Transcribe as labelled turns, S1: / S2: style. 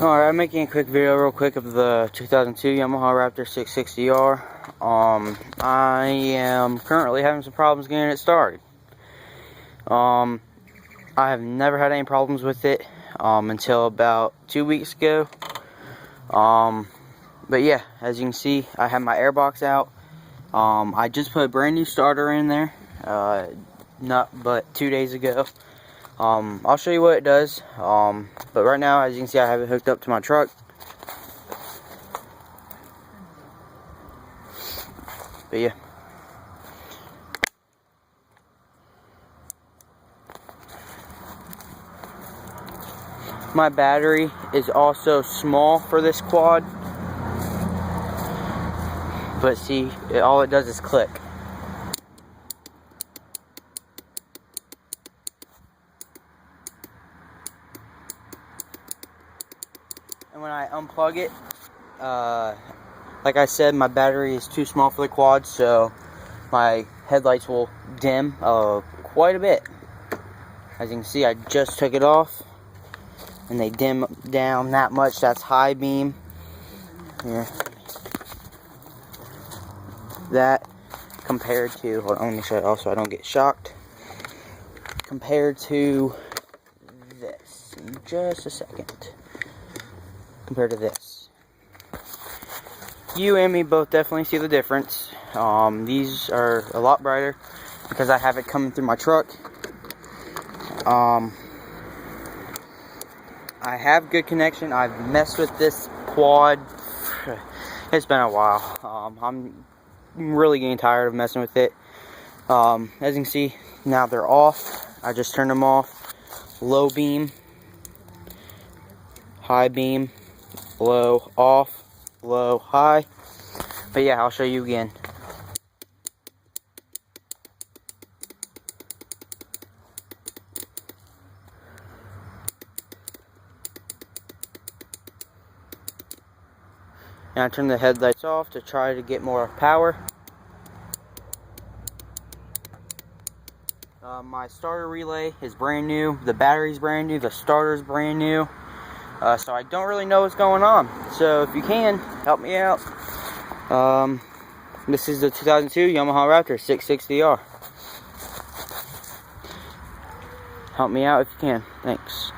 S1: Alright, I'm making a quick video real quick of the 2002 Yamaha Raptor 660R. I am currently having some problems getting it started. I have never had any problems with it until about 2 weeks ago. But yeah, as you can see, I have my airbox out. I just put a brand new starter in there, not but 2 days ago. I'll show you what it does. But right now, as you can see, I have it hooked up to my truck. But yeah. My battery is also small for this quad. But see, all it does is click. And when I unplug it, like I said, my battery is too small for the quad, so my headlights will dim quite a bit. As you can see, I just took it off, and they dim down that much. That's high beam. Here. That compared to, hold on, let me show it off so I don't get shocked. Compared to this, in just a second. Compared to this, you and me both definitely see the difference. These are a lot brighter because I have it coming through my truck. I have good connection. I've messed with this quad. It's been a while. I'm really getting tired of messing with it. As you can see, now they're off. I just turned them off. Low beam, high beam, low, off, low, high. But yeah, I'll show you again. Now I turn the headlights off to try to get more power. My starter relay is brand new. The battery's brand new. The starter's brand new. So I don't really know what's going on. So if you can, help me out. This is the 2002 Yamaha Raptor 660R. Help me out if you can. Thanks.